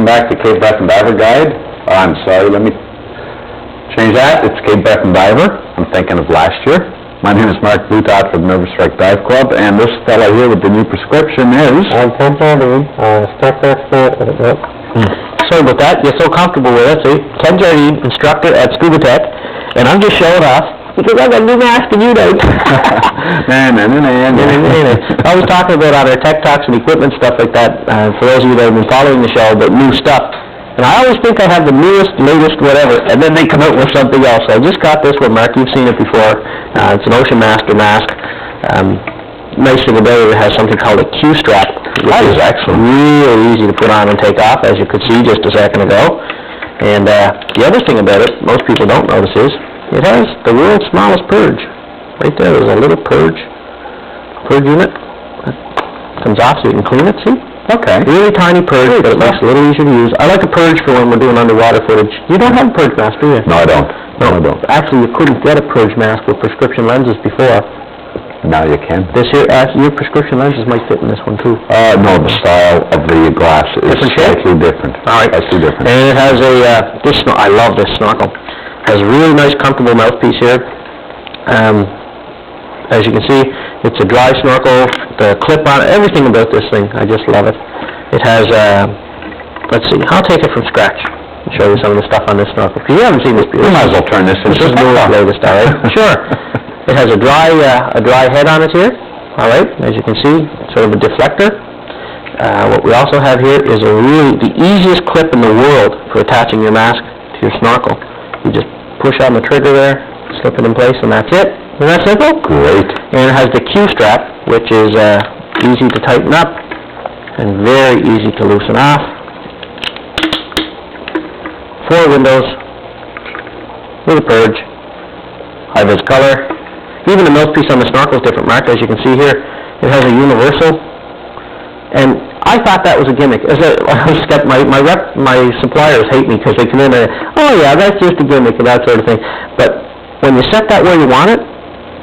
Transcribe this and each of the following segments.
welcome back to Cape Breton Diver Guide. I'm sorry, let me change that. It's Cape Breton Diver. I'm thinking of last year. My name is Mark Blutot from Nervous Wreck Dive Club, and this fellow here with the new prescription is... I'm Ted Jardine, instructor expert at it. Sorry about that. You're so comfortable with it, see? Ted Jardine, instructor at Scuba Tech, and I'm just showing off because I got a new mask and you don't. I was talking about on our tech talks and equipment stuff like that, for those of you that have been following the show, about new stuff. And I always think I have the newest, latest, whatever, and then they come out with something else. So I just got this one, Mark. You've seen it before. It's an Ocean Master mask. Nice thing about it, it has something called a Q-strap, which is actually really easy to put on and take off, as you could see just a second ago. And the other thing about it, most people don't notice, is it has the world's smallest purge. Right there, there's a little purge unit. That comes off so you can clean it, see? Okay. Really tiny purge, but it makes it a little easier to use. I like a purge for when we're doing underwater footage. You don't have a purge mask, do you? No, I don't. No, I don't. Actually, you couldn't get a purge mask with prescription lenses before. Now you can. This here, your prescription lenses might fit in this one too. No, the style of the glass is slightly different. All right. Slightly different. And it has a, I love this snorkel. It has a really nice, comfortable mouthpiece here. As you can see, it's a dry snorkel, the clip on it, everything about this thing, I just love it. It has, let's see, I'll take it from scratch and show you some of the stuff on this snorkel, because you haven't seen this before. You might as well turn this into the latest, all right? Sure. It has a dry head on it here, all right, as you can see, sort of a deflector. What we also have here is the easiest clip in the world for attaching your mask to your snorkel. You just push on the trigger there, slip it in place, and that's it. Isn't that simple? Great. And it has the Q-strap, which is easy to tighten up and very easy to loosen off. 4 windows with a purge, high-vis color. Even the mouthpiece on the snorkel is different, Mark, as you can see here. It has a universal. And I thought that was a gimmick. My suppliers hate me because they come in and, oh yeah, that's just a gimmick and that sort of thing. But when you set that where you want it,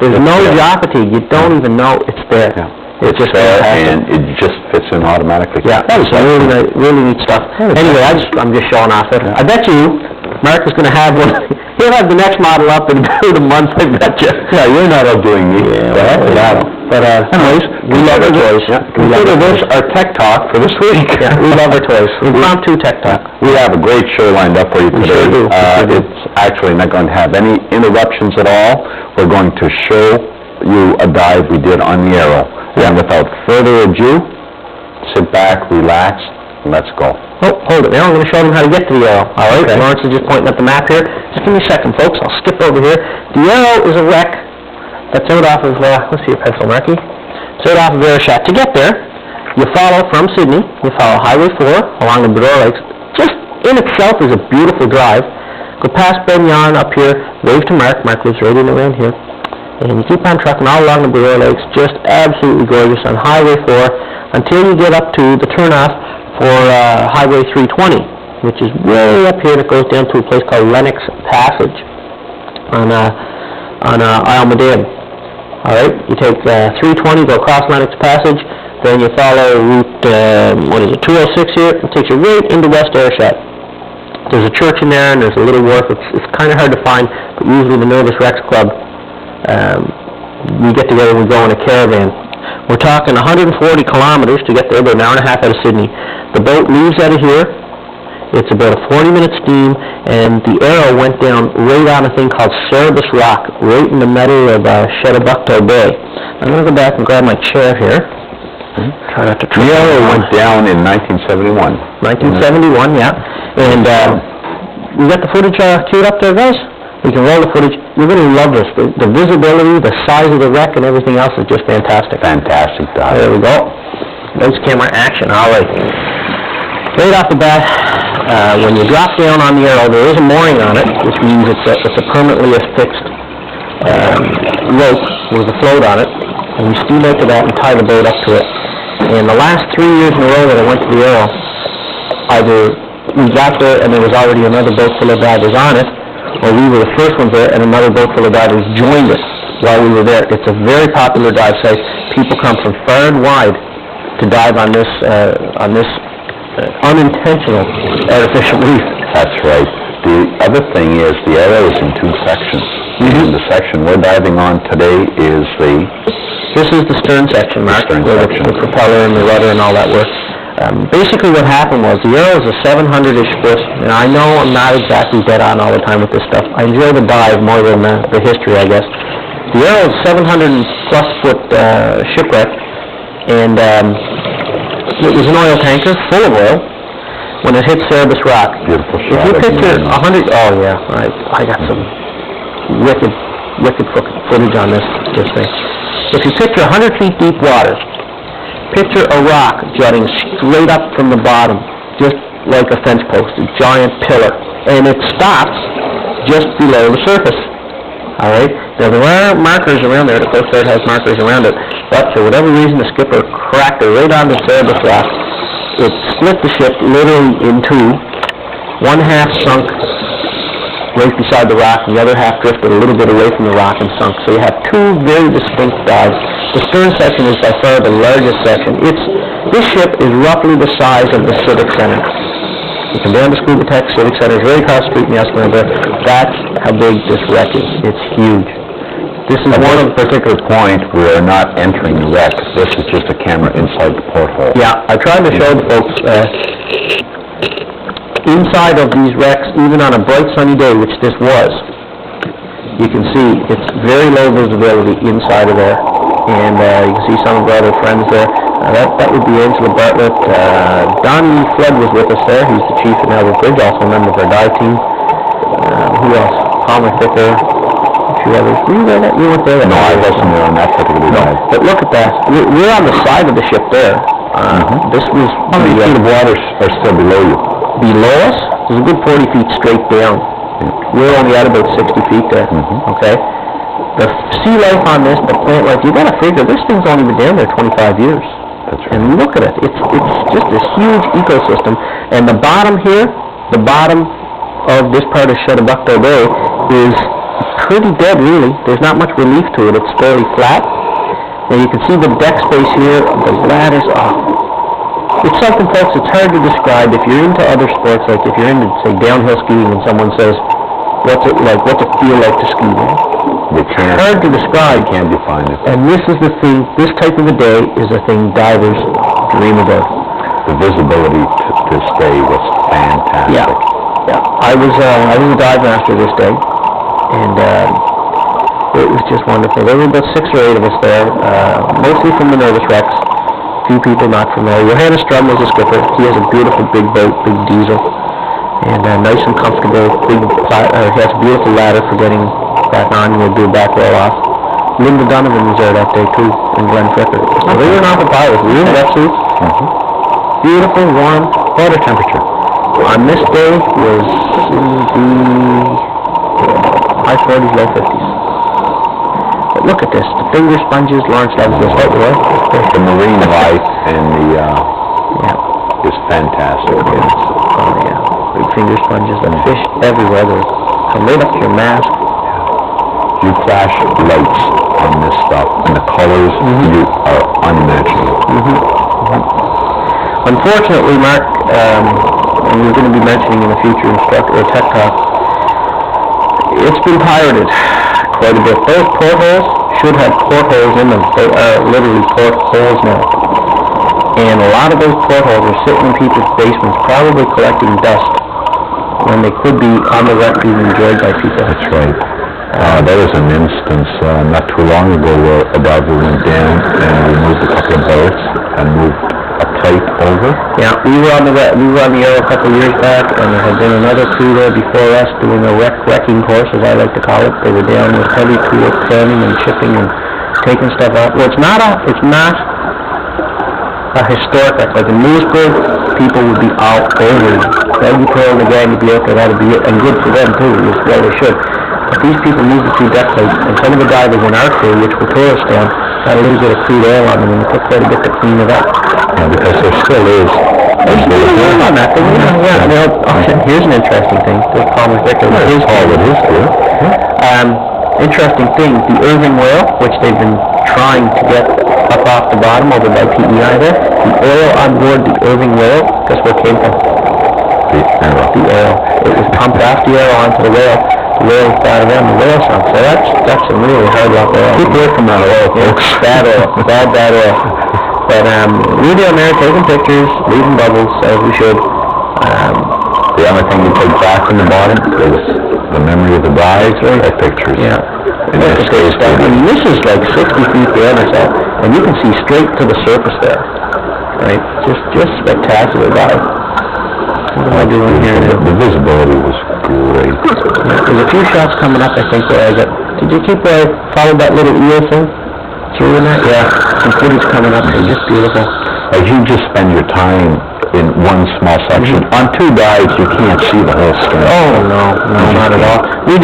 there's no fatigue. You don't even know it's there. Yeah. It's just there, fantastic. and it just fits in automatically. Yeah, that is really neat stuff. Anyway, I'm just showing off it. Yeah. I bet you Mark is going to have one. He'll have the next model up in about a month, I bet you. Yeah, you're not outdoing me. Yeah, but anyways, we love our toys. Yeah. Consider this our tech talk for this week. Yeah, we love our toys. Impromptu tech talk. We have a great show lined up for you today. Sure do. It's actually not going to have any interruptions at all. We're going to show you a dive we did on the Arrow. And without further ado, sit back, relax, and let's go. Oh, hold it now. I'm going to show them how to get to the Arrow. All right, okay. Lawrence is just pointing at the map here. Just give me a second, folks. I'll skip over here. The Arrow is a wreck that's out off of, let's see your pencil, Marky. It's out off of Airshot. To get there, you follow from Sydney. You follow Highway 4 along the Bedore Lakes. Just in itself is a beautiful drive. Go past Ben Yarn up here. Wave to Mark. Mark lives right in around here. And you keep on trucking all along the Bedore Lakes. Just absolutely gorgeous on Highway 4 until you get up to the turnoff for Highway 320, which is way up here that goes down to a place called Lennox Passage on Isle Madame. All right, you take 320, go across Lennox Passage, then you follow route 206 here. It takes you right into West Airshot. There's a church in there, and there's a little wharf. It's kind of hard to find, but usually the Nervous Wrecks Club, we get together and we go in a caravan. We're talking 140 kilometers to get there, about an hour and a half out of Sydney. The boat leaves out of here. It's about a 40-minute steam, and the Arrow went down right on a thing called Cerebus Rock, right in the middle of Chedabucto Bay. I'm going to go back and grab my chair here. Try not to trip. The Arrow went down in 1971. 1971, yeah. And we got the footage queued up there, guys. We can roll the footage. You're going to love this. The visibility, the size of the wreck, and everything else is just fantastic. Fantastic dive. There we go. Nice camera action. All right. Right off the bat, when you drop down on the Arrow, there is a mooring on it, which means it's a permanently affixed rope with a float on it, and you steam out to that and tie the boat up to it. And the last 3 years in a row that I went to the Arrow, either we got there and there was already another boat full of divers on it, or we were the first ones there and another boat full of divers joined us while we were there. It's a very popular dive site. People come from far and wide to dive on this unintentional artificial reef. That's right. The other thing is, the arrow is in two sections. And the section we're diving on today is This is the stern section, Mark, stern where section. the propeller and the rudder and all that work. Basically what happened was, the arrow is a 700-ish foot, and I know I'm not exactly dead on all the time with this stuff. I enjoy the dive more than the history, I guess. The arrow is 700-plus foot shipwreck, and it was an oil tanker full of oil when it hit Cerebus Rock. beautiful If shot. you picture 100, oh yeah, I got some wicked footage on this thing. If you picture 100 feet deep water, picture a rock jutting straight up from the bottom, just like a fence post, a giant pillar, and it stops just below the surface. All right? Now, there are markers around there. The Coast Guard has markers around it, but for whatever reason, the skipper cracked it right onto Cerebus Rock. It split the ship literally in two. One half sunk right beside the rock, and the other half drifted a little bit away from the rock and sunk. So you have two very distinct dives. The stern section is by far the largest section. This ship is roughly the size of the Civic Center. You come down to Scuba Tech, Civic Center is right across the street in the Escalator. That's how big this wreck is. It's huge. This is At one this of... particular point, we are not entering the wreck. This is just a camera inside the porthole. Yeah, I tried to show the folks, inside of these wrecks, even on a bright sunny day, which this was, you can see it's very low visibility inside of there. And you can see some of our other friends there. That would be Angela Bartlett. Don Flood was with us there. He's the chief in Albert Bridge, also a member of our dive team. Who else? Palmer Thicker. A few others. Were you there? You weren't there? No, I wasn't there on that particular dive. But look at that. We're on the side of the ship there. This was... How many feet of water are still below you? Below us, there's a good 40 feet straight down. We're only at about 60 feet there, okay? The sea life on this, the plant life, you gotta figure, this thing's only been down there 25 years. That's right. And look at it, it's just this huge ecosystem. And the bottom here, the bottom of this part of Shuttabucto Bay is pretty dead, really. There's not much relief to it, it's fairly flat. And you can see the deck space here, the ladders, it's something, folks, it's hard to describe. If you're into other sports, like if you're into, say, downhill skiing, and someone says, what's it feel like to ski there? It's Hard to describe. Can't define it. And this is the thing, this type of a day is a thing divers dream about. The visibility to this day was fantastic. Yeah. I was a dive master this day, and it was just wonderful. There were about 6 or 8 of us there, mostly from the Nervous Wrecks. Few people not familiar. Johannes Strum was a skipper. He has a beautiful big boat, big diesel, and nice and comfortable. He has a beautiful ladder for getting back on. We'll do back roll off. Linda Donovan was there that day too, and Glenn Fricker. So they were not the pilots. We were in wetsuits. Beautiful, warm water temperature. On this day was in the high 40s, low 50s. But look at this, the finger sponges, Lawrence loves this. The marine life and the, is fantastic. Yes. Oh yeah, big finger sponges, the fish everywhere. They come right up to your mask. You flash lights on this stuff, and the colors you are unimaginable. Unfortunately, Mark, and we're going to be mentioning in the future Instructor or Tech Talk, it's been pirated quite a bit. Those portholes should have portholes in them. They are literally portholes now. And a lot of those portholes are sitting in people's basements, probably collecting dust, when they could be on the wreck being enjoyed by people. That's right. There was an instance not too long ago where a diver went down and removed a couple of boats and moved a plate over. Yeah, we were on the Arrow a couple of years back, and there had been another crew there before us doing a wrecking course, as I like to call it. They were down with heavy tool cramming and chipping and taking stuff out. Well, it's not a historic wreck. Like in Lewisburg, people would be out over it. Every pearl in the gang would be out there, that'd be it, and good for them too, as well they should. But these people moved the 2 deck plates, and some of the divers in our crew, which were tourists down, had a little bit of crude oil on them, and it took quite a bit to clean it up. Yeah, because there still is. There's still a oil on that thing, here's an interesting thing. There's Palmer's Victor. It's all it is, too. Interesting thing, the Irving whale, which they've been trying to get up off the bottom over by PEI there, The oil on board the Irving whale, guess where it came from? The arrow. The arrow. It was pumped off the arrow onto the whale. The whale thought of them, the whale sunk. So that's some really hard luck oil. Keep away from that oil, folks. Bad oil. Bad oil. But we're down there taking pictures, leaving bubbles, as we should. The only thing you take back from the bottom is the memory of the bride or pictures. Yeah. In this case, I mean, this is like 60 feet down or so, and you can see straight to the surface there. Right? Just spectacular dive. What am I doing here now? The visibility was great. Yeah, there's a few shots coming up, I think, where I got... Did you keep follow that little eel thing? Through in that? Yeah. Some footage coming up. It's just beautiful. As you just spend your time in one small section. On two dives, you can't see the whole stream. Oh, no, not at all. We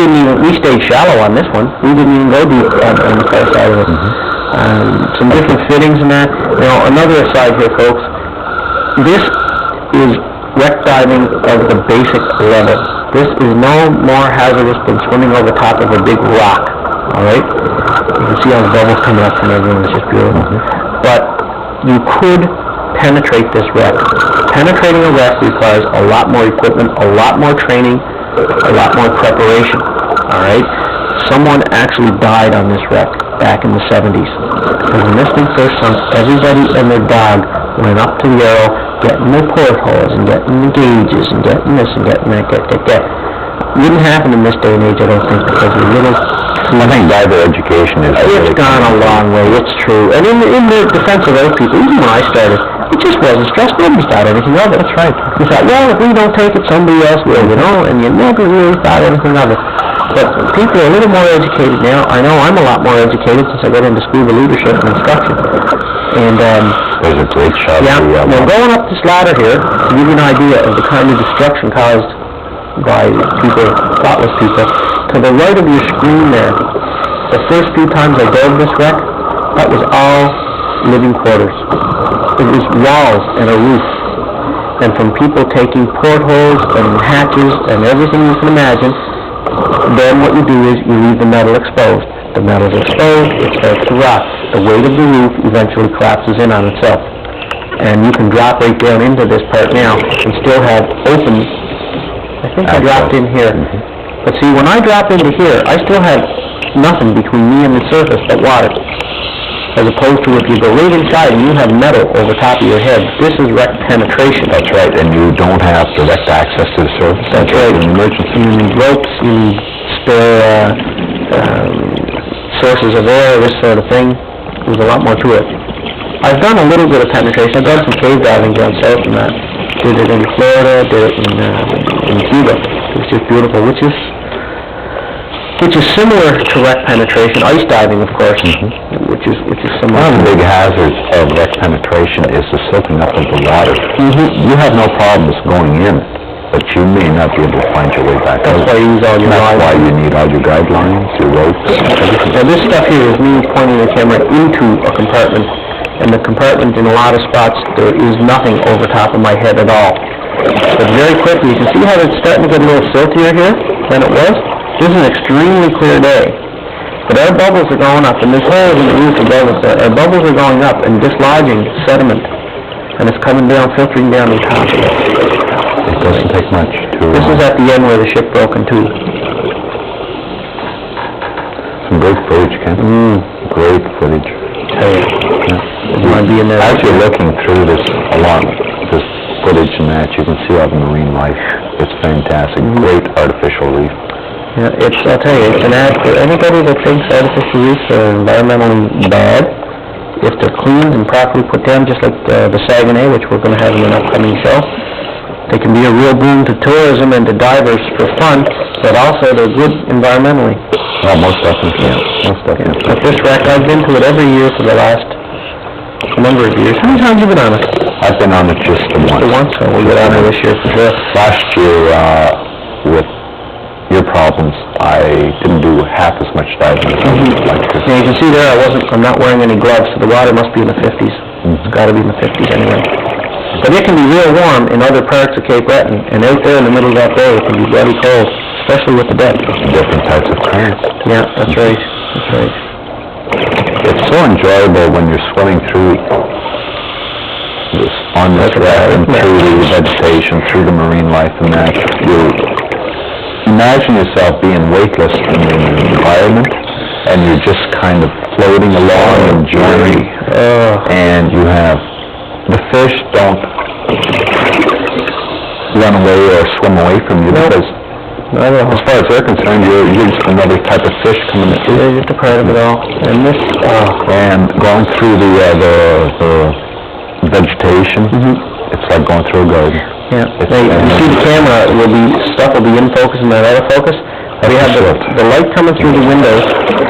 stayed shallow on this one. We didn't even go deep on the far side of it. Some different fittings and that. Now, another aside here, folks. This is wreck diving of the basic level. This is no more hazardous than swimming over top of a big rock. Alright? You can see all the bubbles coming up from everyone. It's just beautiful. But you could penetrate this wreck. Penetrating a wreck requires a lot more equipment, a lot more training, a lot more preparation. Alright? Someone actually died on this wreck back in the 70s. Because when this thing first sunk, everybody and their dog went up to the arrow, getting their portholes and getting the gauges and getting this and getting that. Wouldn't happen in this day and age, I don't think, because the little... I think diver education is... It's gone a long way, it's true. And in the defense of those people, even when I started, it just wasn't stressed. Nobody thought anything of it. That's right. You thought, well, if we don't take it, somebody else will, and you never really thought anything of it. But people are a little more educated now. I know I'm a lot more educated since I got into scuba leadership and instruction. And, there's a great shot. Yeah, now going up this ladder here, to give you an idea of the kind of destruction caused by people, thoughtless people, to the right of your screen there, the first few times I dove this wreck, that was all living quarters. It was walls and a roof. And from people taking portholes and hatches and everything you can imagine, then what you do is you leave the metal exposed. The metal's exposed, it starts to rot. The weight of the roof eventually collapses in on itself. And you can drop right down into this part now and still have open... I think I dropped in here. But see, when I drop into here, I still have nothing between me and the surface but water. As opposed to if you go right inside and you have metal over top of your head, this is wreck penetration. That's right, and you don't have direct access to the surface. That's right. In emergency. You need ropes, you need spare sources of air, this sort of thing. There's a lot more to it. I've done a little bit of penetration. I've done some cave diving down south from that. Did it in Florida, did it in Cuba. It's just beautiful, which is similar to wreck penetration. Ice diving, of course, which is similar. One of the big hazards of wreck penetration is the silting up of the water. You have no problems going in, but you may not be able to find your way back out. That's why you use all your That's why you need all your guidelines, your ropes, everything. Now this stuff here is me pointing the camera into a compartment, and the compartment in a lot of spots, there is nothing over top of my head at all. But very quickly, you can see how it's starting to get a little siltier here than it was. This is an extremely clear day. But our bubbles are going up, and there's holes in the roof above us. Our bubbles are going up and dislodging sediment, and it's coming down, filtering down the top of it. It doesn't take much to... This is at the end where the ship broke in two. Some great footage, Ken. Great footage. Hey, you want to be in there? As you're looking through this footage and that, you can see all the marine life. It's fantastic. Great artificial reef. Yeah, I'll tell you, it's an ad for anybody that thinks artificial reefs are environmentally bad. If they're cleaned and properly put down, just like the Saguenay, which we're going to have in an upcoming show, they can be a real boon to tourism and to divers for fun, but also they're good environmentally. Oh, most definitely. Yeah, most definitely. At this wreck, I've been to it every year for the last number of years. How many times have you been on it? I've been on it just once. Once, so we'll get on it this year for sure. Last year, with your problems, I didn't do half as much diving as I would like to. Yeah, you can see there I'm not wearing any gloves, so the water must be in the 50s. It's got to be in the 50s anyway. But it can be real warm in other parts of Cape Breton, and out there in the middle of that bay, it can be bloody cold, especially with the deck. Different types of currents. Yeah, that's right. That's right. It's so enjoyable when you're swimming through on this raft and through the vegetation, through the marine life and that. You imagine yourself being weightless in the environment, and you're just kind of floating along and journeying, and you have, the fish don't run away or swim away from you, because as far as they're concerned, you're just another type of fish coming through. You're just a part of it all. And this, and going through the vegetation, it's like going through a garden. yeah. You see the camera, stuff will be in focus and that out of focus. We have the light coming through the windows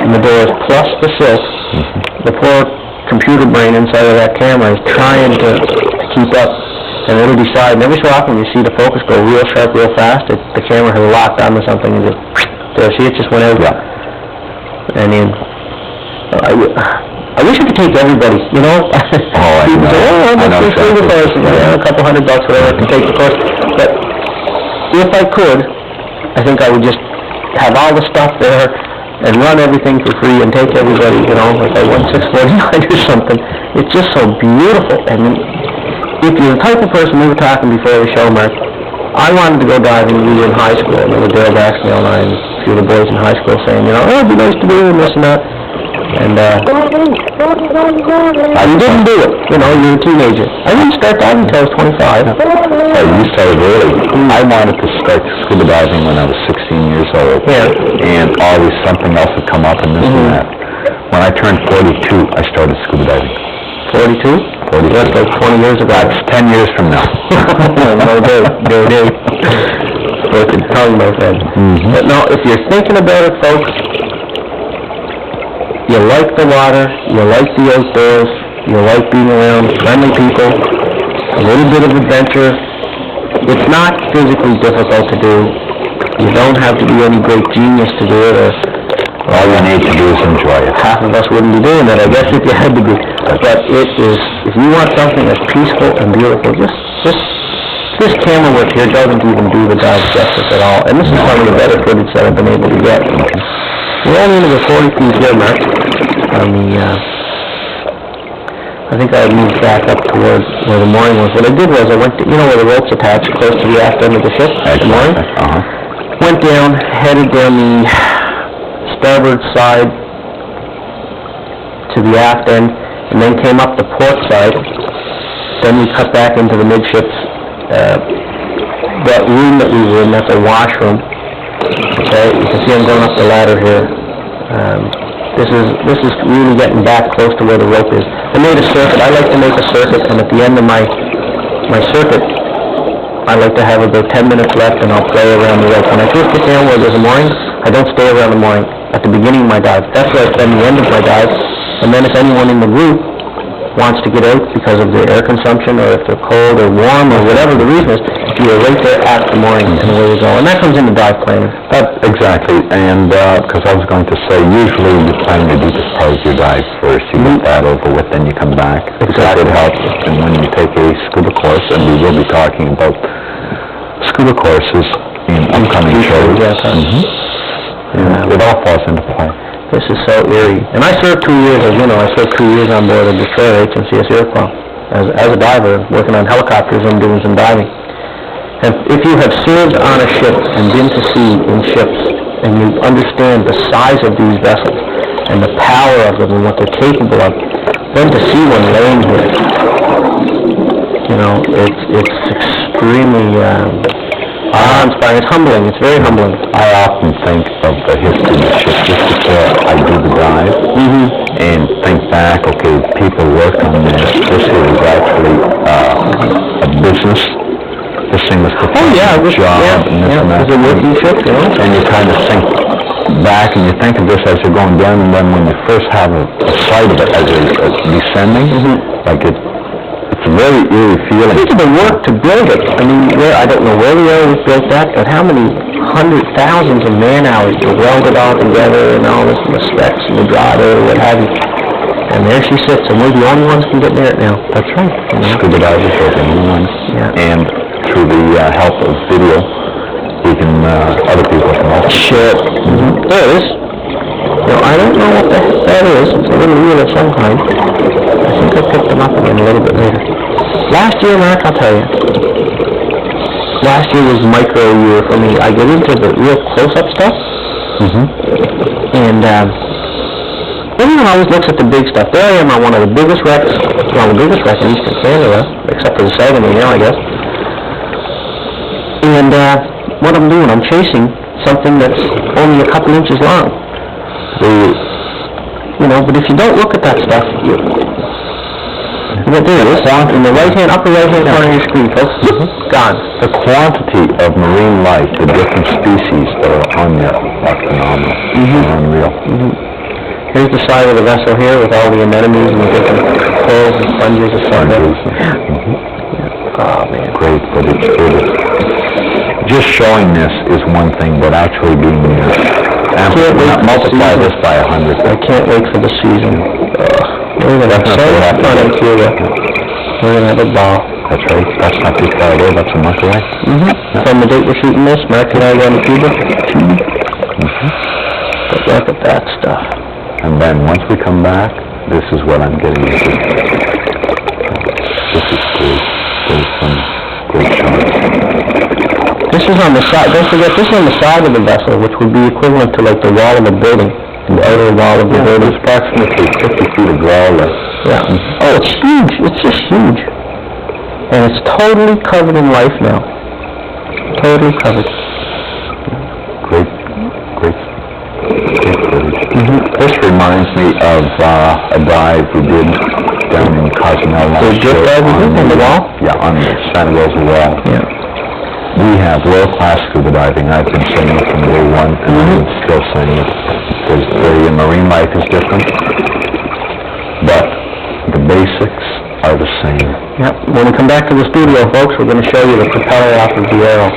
and the doors, plus the silk. The poor computer brain inside of that camera is trying to keep up, and it'll decide, and every so often you see the focus go real sharp, real fast, the camera has locked onto something, and just, there, see, it just went out. Yeah. I mean, I wish I could take everybody, you know? People say, I'm just going to the course, a couple $100, whatever, I can take the course, but if I could, I think I would just have all the stuff there, and run everything for free, and take everybody, you know, like I won 649 or something. It's just so beautiful, and if you're the type of person, we were talking before the show, Mark, I wanted to go diving, we were in high school, and there were Dale Baxnell and I, and a few of the boys in high school saying, you know, it'd be nice to do this and that, and I didn't do it, you know, you're a teenager. I didn't start diving until I was 25. Oh, you started early. I wanted to start scuba diving when I was 16 years old. Yeah. And always something else would come up and this and that. When I turned 42, I started scuba diving. 42? 42. That's like 20 years ago. That's 10 years from now. No day. Fork and tongue, my friend. But no, if you're thinking about it, folks, you like the water, you like the outdoors, you like being around friendly people, a little bit of adventure. It's not physically difficult to do. You don't have to be any great genius to do it, or All you need to do is enjoy it. half of us wouldn't be doing it, I guess, if you had to be. But it is, if you want something that's peaceful and beautiful, just this camera work here doesn't even do the dive justice at all. And this is some of the better footage that I've been able to get. We're only into the 40 feet here, Mark. I think I moved back up towards where the mooring was. What I did was I went to, you know where the rope's attached close to the aft end of the ship? The mooring? Went down, headed down the starboard side to the aft end, and then came up the port side. Then we cut back into the midships. That room that we were in, that's a washroom. Okay, you can see I'm going up the ladder here. This is really getting back close to where the rope is. I made a circuit. I like to make a circuit, and at the end of my circuit, I like to have about 10 minutes left, and I'll play around the rope. When I first get down where there's a mooring, I don't stay around the mooring at the beginning of my dive. That's where I spend the end of my dive. And then if anyone in the group wants to get out because of their air consumption, or if they're cold or warm, or whatever the reason is, you are right there at the mooring, and away you go. And that comes in the dive planner. Exactly, and because I was going to say, usually you plan to do this part of your dive first, you get that over with, then you come back. Exactly. It helps, and when you take a scuba course, and we will be talking about scuba courses in upcoming shows, it all falls into play. This is so eerie. And I served 2 years, as you know, I served 2 years on board a destroyer HMCS Iroquois as a diver, working on helicopters and doing some diving. And if you have served on a ship and been to sea in ships, and you understand the size of these vessels and the power of them and what they're capable of, then to see one laying here, you know, it's extremely awe-inspiring. It's humbling. It's very humbling. I often think of the history of the ship just before I do the dive, and think back, okay, people worked on this. This is actually a business. This thing was performing a job, and this and that. It's a working ship, you know? And you kind of think back, and you think of this as you're going down, and then when you first have a sight of it as it's descending, like it's a very eerie feeling. Think of the work to build it. I mean, I don't know where the air was built at, but how many thousands of man-hours to weld it all together, and all this, and the specs, and the grotto, what have you. And there she sits, and we're the only ones who can get near it now. That's right. Scuba divers are the only ones. Yeah. And through the help of video, we can, other people can also share it. There it is. Now, I don't know what that is. It's a little wheel of some kind. I think I picked them up again a little bit later. Last year, Mark, I'll tell you. Last year was micro year for me. I get into the real close-up stuff, and everyone always looks at the big stuff. There I am on one of the biggest wrecks, well, the biggest wreck in Eastern Canada, except for the Saguenay now, I guess. And what I'm doing, I'm chasing something that's only a couple inches long. But if you don't look at that stuff, there it is, in the upper right-hand corner of your screen, folks. Gone. The quantity of marine life, the different species that are on there are phenomenal. They're unreal. Here's the side of the vessel here with all the anemones and the different corals and sponges and stuff. Oh, man. Great footage. Just showing this is one thing, but actually being multiply this by 100. I can't wait for the season. We're going to have so much fun in Cuba. We're going to have a ball. That's right. That's not too far away. That's a month away. From the date we're shooting this, Mark and I are going to Cuba. But look at that stuff. And then once we come back, this is what I'm getting into. This is great. There's some great shots. This is on the side, don't forget, this is on the side of the vessel, which would be equivalent to like the wall of a building, the outer wall of the building. It's approximately 50 feet of wall there. Yeah. Oh, it's huge. It's just huge. And it's totally covered in life now. Totally covered. Great footage. This reminds me of a dive we did down in Cozumel last year. The dive we did on the wall? Yeah, on the Santa Rosa wall. Yeah. We have world-class scuba diving. I've been saying it from day one, and I'm still saying it. Because the marine life is different, but the basics are the same. Yep. When we come back to the studio, folks, we're going to show you the propeller off of the Arrow.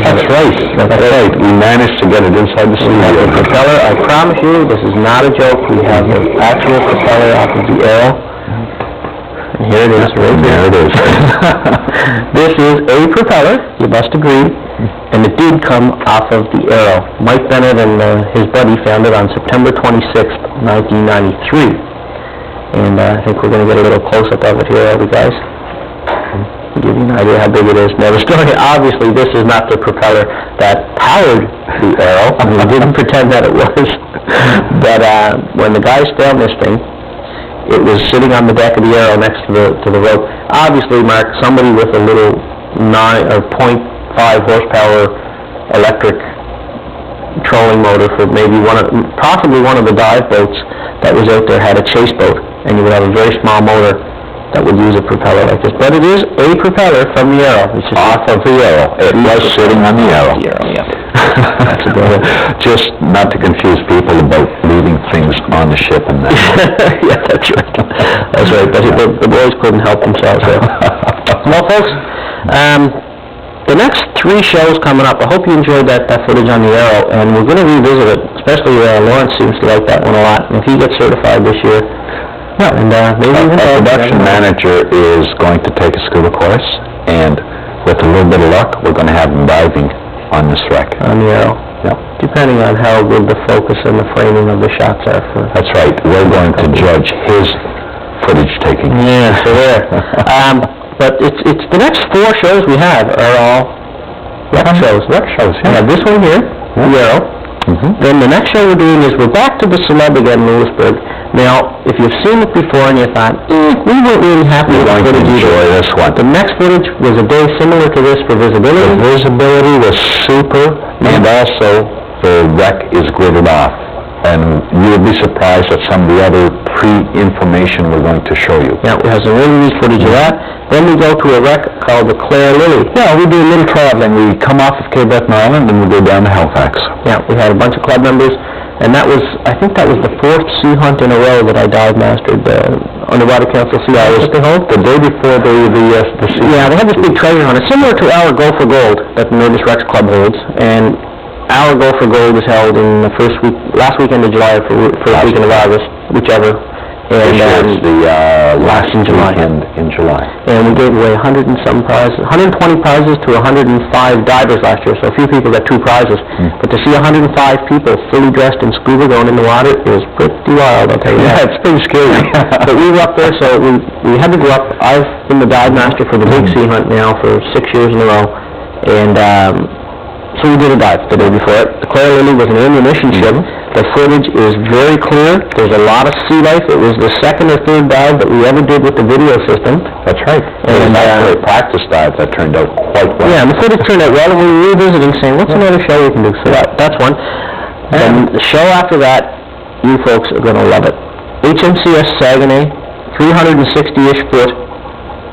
That's right. That's right. We managed to get it inside the studio. The propeller, I promise you, this is not a joke. We have the actual propeller off of the Arrow. And here it is, right there. There it is. This is a propeller, you must agree, and it did come off of the Arrow. Mike Bennett and his buddy found it on September 26th, 1993. And I think we're going to get a little close-up of it here, are we guys? Give you an idea how big it is. Now, the story, obviously, this is not the propeller that powered the Arrow. I mean, we didn't pretend that it was. But when the guys found this thing, it was sitting on the deck of the Arrow next to the rope. Obviously, Mark, somebody with a little 0.5 horsepower electric trolling motor for maybe possibly one of the dive boats that was out there had a chase boat, and you would have a very small motor that would use a propeller like this. But it is a propeller from the Arrow. It's just off of the Arrow. It was sitting on the Arrow. That's a good one. Just not to confuse people about leaving things on the ship and that. Yeah, that's right. That's right. But the boys couldn't help themselves there. Well, folks, the next 3 shows coming up, I hope you enjoyed that footage on the Arrow, and we're going to revisit it, especially Lawrence seems to like that one a lot. And if he gets certified this year, and maybe even our production manager is going to take a scuba course, and with a little bit of luck, we're going to have him diving on this wreck. On the Arrow. Yeah. Depending on how good the focus and the framing of the shots are. That's right. We're going to judge his footage taking. Yeah, so there. But it's the next 4 shows we have are all wreck shows. Wreck shows, yeah. We have this one here, the Arrow. Then the next show we're doing is we're back to the Celeb again in Lewisburg. Now, if you've seen it before and you thought, we weren't really happy with the footage enjoy this one. The next footage was a day similar to this for visibility. The visibility was super, and also the wreck is gridded off. And you'll be surprised at some of the other pre-information we're going to show you. Yeah, we have some really neat footage of that. Then we go to a wreck called the Clare Lily. Yeah, we do a little traveling. We come off of Cape Breton Island and we go down to Halifax. Yeah, we had a bunch of club members, and I think that was the 4th sea hunt in a row that I dive mastered Underwater Council Sea Hours. The day before the sea. Yeah, they had this big treasure hunt. It's similar to our Go for Gold that the Nerdist Rex Club holds, and our Go for Gold is held in the last weekend of July or first weekend of August, whichever. And the last in July. weekend in July. And we gave away 100 and some prizes, 120 prizes to 105 divers last year, so a few people got 2 prizes. But to see 105 people fully dressed in scuba going in the water is pretty wild, I'll tell you that. Yeah, it's pretty scary. But we were up there, so we had to go up. I've been the dive master for the big sea hunt now for 6 years in a row, and so we did a dive the day before it. The Clara Lily was an ammunition ship. The footage is very clear. There's a lot of sea life. It was the second or third dive that we ever did with the video system. That's right. And, And actually a practice dive that turned out quite well. Yeah, and the footage turned out well, and we were revisiting, saying, what's another show we can do? So that's one. And the show after that, you folks are going to love it. HMCS Saguenay, 360-ish foot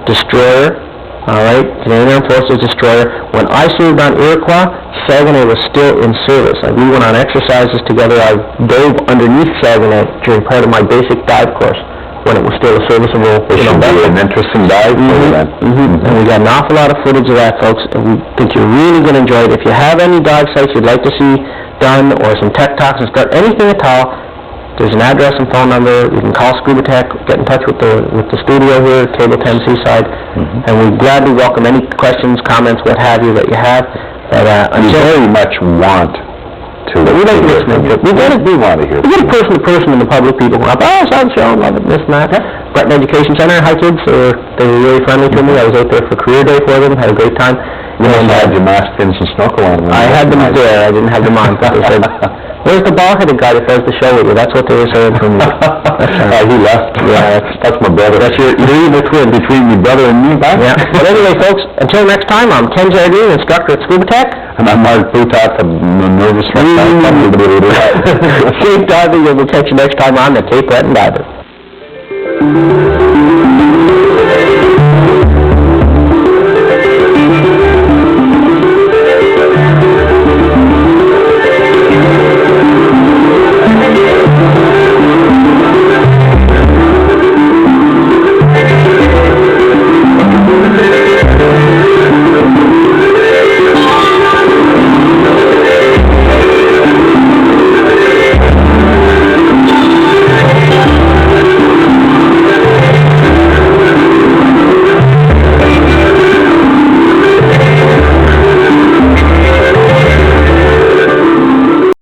destroyer, all right, Canadian Armed Forces destroyer. When I served on Iroquois, Saguenay was still in service. We went on exercises together. I dove underneath Saguenay during part of my basic dive course when it was still a serviceable, It should be an interesting dive for that. And we got an awful lot of footage of that, folks, and we think you're really going to enjoy it. If you have any dive sites you'd like to see done, or some tech talks and stuff, anything at all, there's an address and phone number. You can call Scuba Tech, get in touch with the studio here, Table 10 Seaside, and we gladly welcome any questions, comments, what have you that you have. But We very much want to... we like listening to it. We want to hear. We get person to person in the public, people going up, oh, I saw the show, love it, this and that. Breton Education Center, hi kids, they were really friendly to me. I was out there for career day for them, had a great time. You must have had your mask pins and snorkel on. I had them there, I didn't have them on. They said, where's the bald-headed guy that does the show with you? That's what they were saying from me. He left. Yeah, that's my brother. That's your evil twin between your brother and me, back. Yeah. But anyway, folks, until next time, I'm Ken Jardine, instructor at Scuba Tech. And I'm Mark Blutot from the Nervous Wreck. Safe diving, and we'll catch you next time on the Cape Breton Diver.